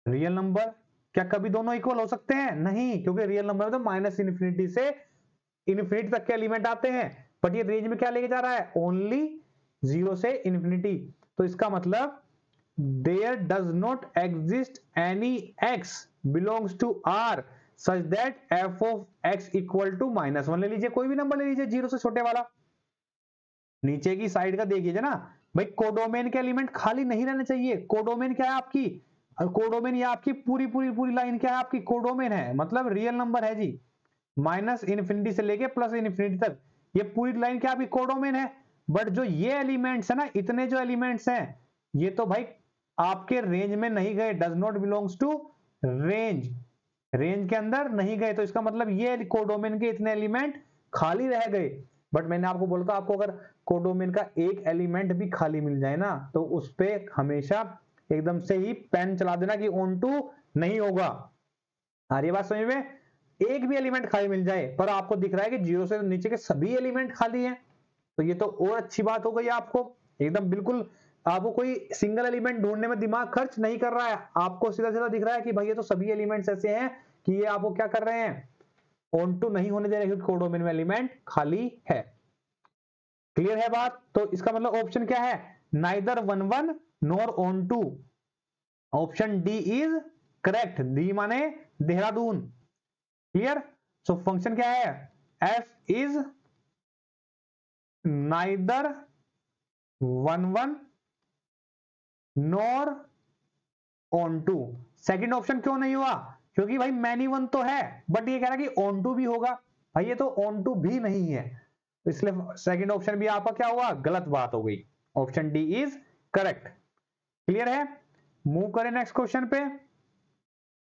रियल नंबर। क्या कभी दोनों इक्वल हो सकते हैं, नहीं, क्योंकि रियल नंबर में तो माइनस इन्फिनिटी से इन्फिनिटी तक के एलिमेंट आते हैं, बट ये रेंज में क्या लेके जा रहा है, ओनली 0 से इंफिनिटी। तो इसका मतलब there does not exist any x belongs to r such that f of x equal to -1। ले लीजिए कोई भी नंबर ले लीजिए 0 से छोटे वाला, नीचे की साइड का देखिए ना भाई, कोडोमेन के एलिमेंट खाली नहीं रहने चाहिए। कोडोमेन क्या है आपकी, कोडोमेन ये आपकी पूरी पूरी पूरी लाइन क्या है आपकी, कोडोमेन है, मतलब रियल नंबर है जी, माइनस इन्फिनिटी से लेके प्लस इन्फिनिटी तक ये पूरी लाइन क्या आपकी कोडोमेन है। बट जो ये एलिमेंट्स है ना, इतने जो एलिमेंट्स हैं ये तो भाई आपके रेंज में नहीं गए, does not belongs to range, range के अंदर नहीं गए। तो इसका मतलब ये कोडोमेन के इतने एलिमेंट खाली रह गए। बट मैंने आपको बोला था, आपको अगर कोडोमेन का एक एलिमेंट भी खाली मिल जाए ना, तो उस पर हमेशा एकदम से ही पेन चला देना कि ऑन टू नहीं होगा। आ रही बात समझ में, एक भी एलिमेंट खाली मिल जाए पर आपको दिख रहा है कि 0 से नीचे के सभी एलिमेंट खाली हैं, तो ये तो और अच्छी बात हो गई आपको, एकदम बिल्कुल आपको कोई सिंगल एलिमेंट ढूंढने में दिमाग खर्च नहीं कर रहा है, आपको सीधा सीधा दिख रहा है कि भाई ये तो सभी एलिमेंट्स ऐसे हैं कि ये आपको क्या कर रहे हैं, ऑन टू नहीं होने दे रहे, क्योंकि कोडोमेन में एलिमेंट खाली है। क्लियर है बात, तो इसका मतलब ऑप्शन क्या है, neither 1 1 nor onto, option D is correct, D माने देहरादून। क्लियर, सो फंक्शन क्या है, F is neither 1 1 nor onto. Second option क्यों नहीं हुआ, क्योंकि भाई मैनी वन तो है, बट ये कह रहा है कि ऑन टू भी होगा, भाई ये तो ऑन टू भी नहीं है, इसलिए सेकेंड ऑप्शन भी आपका क्या हुआ, गलत बात हो गई, option D is correct. Clear है, मूव करें नेक्स्ट क्वेश्चन पे।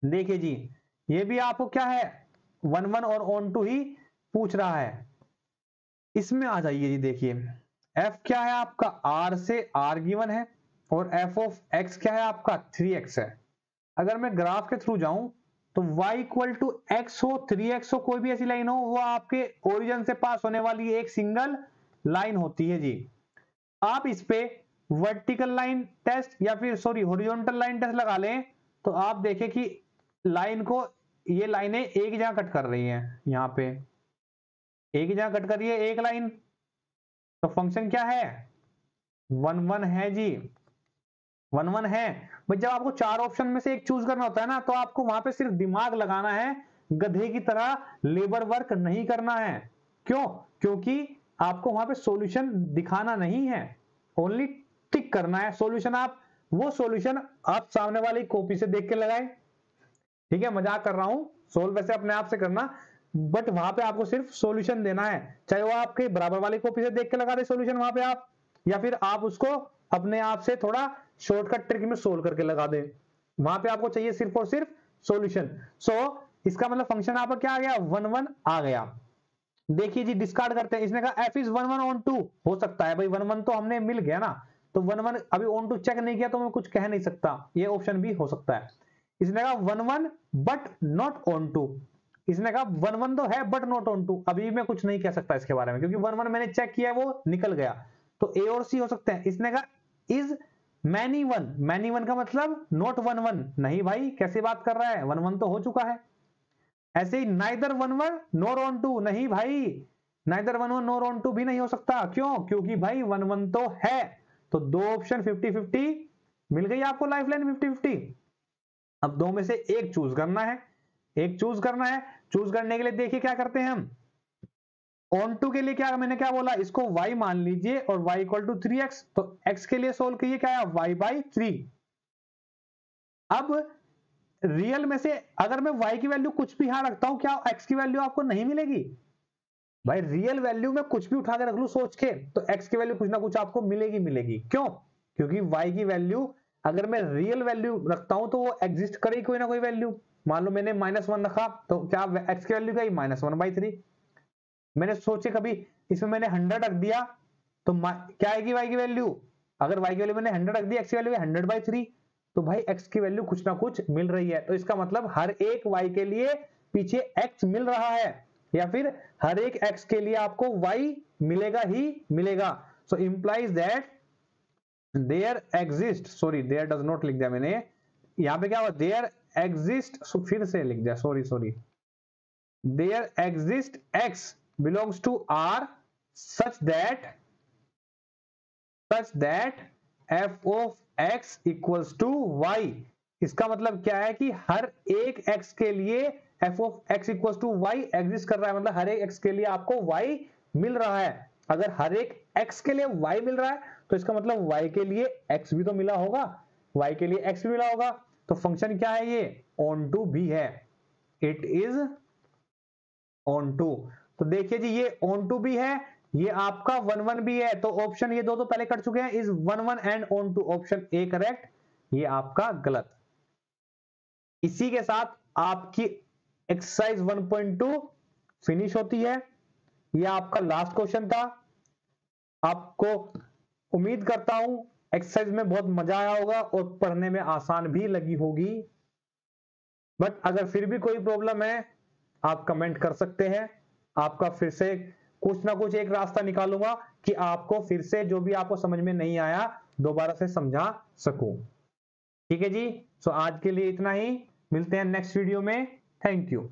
देखिए जी, ये भी आपको क्या है, 1 1 और ऑन टू ही पूछ रहा है। इसमें आ जाइए जी, देखिए f क्या है आपका, r से r गिवन है, और f ऑफ x क्या है आपका 3x है। अगर मैं ग्राफ के थ्रू जाऊं तो y इक्वल टू x हो, 3x हो, कोई भी ऐसी लाइन हो, वो आपके ओरिजिन से पास होने वाली एक सिंगल लाइन होती है जी। आप इस पे वर्टिकल लाइन टेस्ट या फिर सॉरी हॉरिजॉन्टल लाइन टेस्ट लगा लें, तो आप देखें कि लाइन को, ये लाइनें एक जगह कट कर रही हैं, यहाँ पे एक ही जगह कट कर रही है एक लाइन, तो फंक्शन क्या है, 1 1 है जी, 1 1 है। भाई जब आपको चार ऑप्शन में से एक चूज करना होता है ना, तो आपको वहां पे सिर्फ दिमाग लगाना है, गधे की तरह लेबर वर्क नहीं करना है। क्यों, क्योंकि आपको वहां पे सॉल्यूशन दिखाना नहीं है, ओनली टिक करना है सॉल्यूशन। आप वो सॉल्यूशन आप सामने वाली कॉपी से देख के लगाए, ठीक है, मजाक कर रहा हूं, सोल्व वैसे अपने आप से करना, बट वहां पे आपको सिर्फ सॉल्यूशन देना है, चाहे वो आपके बराबर वाली कॉपी से देख के लगा दे सॉल्यूशन वहां पे आप, या फिर आप उसको अपने आप से थोड़ा शॉर्टकट ट्रिक में सोल्व करके लगा दे, वहां पे आपको चाहिए सिर्फ और सिर्फ सॉल्यूशन। सो इसका मतलब फंक्शन आपका क्या आ गया, 1 1 आ गया। देखिए जी, डिस्कार्ड करते हैं, इसने कहा f इज 1 1 ऑन टू, हो सकता है भाई 1 1 तो हमने मिल गया ना, तो 1 1 अभी ऑन टू चेक नहीं किया तो मैं कुछ कह नहीं सकता, ये ऑप्शन भी हो सकता है। इसने कहा 1 1 बट नॉट ऑन टू, इसने कहा 1 1 तो है बट नॉट ऑन टू, अभी मैं कुछ नहीं कह सकता इसके बारे में, क्योंकि 1 1 मैंने चेक किया वो निकल गया, तो ए और सी हो सकते हैं। इसने कहा is many one, many one का मतलब नॉट 1 1, नहीं भाई कैसी बात कर रहा है, 1 1 तो हो चुका है। ऐसे ही नाइदर 1 1 नॉर ऑन टू, नहीं भाई नाइदर 1 1 नॉर ऑन टू भी नहीं हो सकता, क्यों, क्योंकि भाई 1 1 तो है, तो दो ऑप्शन 50 50 मिल गई आपको, लाइफलाइन 50 50। अब दो में से एक चूज करना है, एक चूज करना है, चूज करने के लिए देखिए क्या करते हैं हम, ऑन टू के लिए क्या मैंने क्या बोला, इसको y मान लीजिए और y इक्वल टू 3x, तो x के लिए सोल्व कीजिए, क्या है y बाई 3। अब रियल में से अगर मैं y की वैल्यू कुछ भी यहां रखता हूं, क्या x की वैल्यू आपको नहीं मिलेगी, भाई रियल वैल्यू में कुछ भी उठा के रख लू सोच के, तो x की वैल्यू कुछ ना कुछ आपको मिलेगी मिलेगी, क्यों, क्योंकि y की वैल्यू अगर मैं रियल वैल्यू रखता हूं तो वो एग्जिस्ट करेगी कोई ना कोई वैल्यू, मान लो मैंने -1 रखा तो क्या x की वैल्यू क्या आई -1/3। मैंने सोचे कभी इसमें मैंने 100 रख दिया तो क्या आएगी y की वैल्यू, अगर y की वैल्यू मैंने 100 रख दी, x की वैल्यू 100/3, तो भाई x की वैल्यू कुछ ना कुछ मिल रही है। तो इसका मतलब हर एक y के लिए पीछे x मिल रहा है, या फिर हर एक x के लिए आपको y मिलेगा ही मिलेगा। So implies that there exist, sorry there does not लिख दिया मैंने, यहां पे क्या हुआ देयर एग्जिस्ट, फिर से लिख दिया, sorry there exist x belongs to R such that f of x equals to y। इसका मतलब क्या है कि हर एक x के लिए f of x equals to y exist कर रहा है, मतलब हर एक x के लिए आपको y मिल रहा है। अगर हर एक x के लिए y मिल रहा है तो इसका मतलब y के लिए x भी तो मिला होगा, y के लिए x भी मिला होगा। तो फंक्शन क्या है, ये ऑन टू भी है, इट इज ऑन टू। तो देखिए जी ये ऑन टू भी है, ये आपका 1 1 भी है, तो ऑप्शन ये दो तो पहले कट चुके हैं, is 1 1 and onto, option A correct, ये आपका गलत। इसी के साथ आपकी एक्सरसाइज 1.2 फिनिश होती है। ये आपका लास्ट क्वेश्चन था। आपको उम्मीद करता हूं एक्सरसाइज में बहुत मजा आया होगा और पढ़ने में आसान भी लगी होगी। बट अगर फिर भी कोई प्रॉब्लम है आप कमेंट कर सकते हैं, आपका फिर से कुछ ना कुछ एक रास्ता निकालूंगा कि आपको फिर से जो भी आपको समझ में नहीं आया दोबारा से समझा सकूं। ठीक है जी, सो आज के लिए इतना ही, मिलते हैं नेक्स्ट वीडियो में। Thank you.